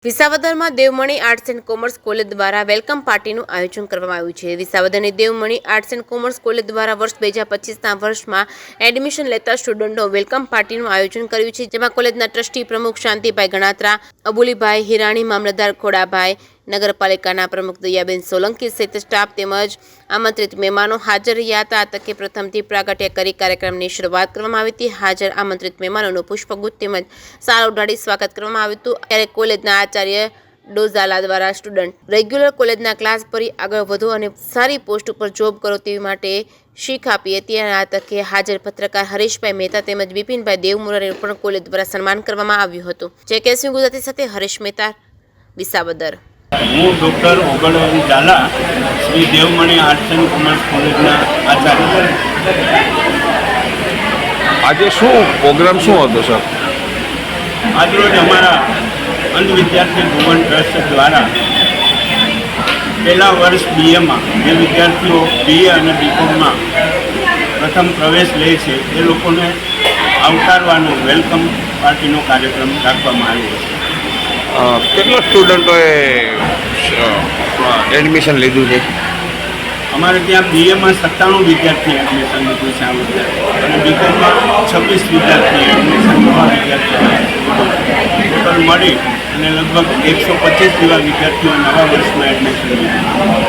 વિસાવદરમાં Devmani arts and commerce college દ્વારા welcome પાર્ટીનું આયોજન કરવામાં આવ્યું છે। વિસાવદરની Devmani arts and commerce college દ્વારા વર્ષ 2025ના વર્ષમાં એડમિશન લેતા સ્ટુડન્ટો વેલકમ પાર્ટીનું આયોજન કર્યું છે, જેમાં કોલેજના ટ્રસ્ટી પ્રમુખ શાંતિભાઈ ગણાત્રા, અબુલીભાઈ હિરાણી, મામલતદાર ખોડાભાઈ, નગરપાલિકાના પ્રમુખ દયાબેન સોલંકી સહિત સ્ટાફ તેમજ આમંત્રિત મહેમાનો હાજર રહ્યા હતા। આ તકે પ્રથમથી પ્રાગટ્ય કરી કાર્યક્રમની શરૂઆત કરવામાં આવી હતી। હાજર આમંત્રિત મહેમાનોનું પુષ્પગુચ્છ તેમજ શાલ ઉડાડી સ્વાગત કરવામાં આવ્યું હતું। ત્યારે કોલેજના આચાર્ય ડોઝાલા દ્વારા સ્ટુડન્ટ રેગ્યુલર કોલેજના ક્લાસ ભરી આગળ વધો અને સારી પોસ્ટ ઉપર જોબ કરો તેવી માટે શીખ આપી હતી। અને આ તકે હાજર પત્રકાર હરીશભાઈ મહેતા તેમજ બિપિનભાઈ દેવમુરારીનું પણ કોલેજ દ્વારા સન્માન કરવામાં આવ્યું હતું। જેકેસી ગુજરાતી સાથે હરીશ મહેતા, વિસાવદર। હું doctor Oganvari Jhala, Shri Devmani arts and commerce કોલેજના આચાર્ય। આજે શું પ્રોગ્રામ શું હતો સર? આજરોજ અમારા અંધ વિદ્યાર્થી ભુવન ટ્રસ્ટ દ્વારા પહેલા વર્ષ બીએમાં જે વિદ્યાર્થીઓ બીએ અને બીકોમમાં પ્રથમ પ્રવેશ લે છે એ લોકોને આવકારવાનો વેલકમ પાર્ટીનો કાર્યક્રમ રાખવામાં આવ્યો છે। કેટલા સ્ટુડન્ટોએ એડમિશન લીધું છે? અમારે ત્યાં બીએમાં 97 વિદ્યાર્થીએ એડમિશન લીધું છે આ વખતે, અને બીકોમમાં 26 વિદ્યાર્થીએ એડમિશન ટોટલ મળી અને લગભગ 125 જેવા વિદ્યાર્થીઓ નવા વર્ષમાં એડમિશન લીધું।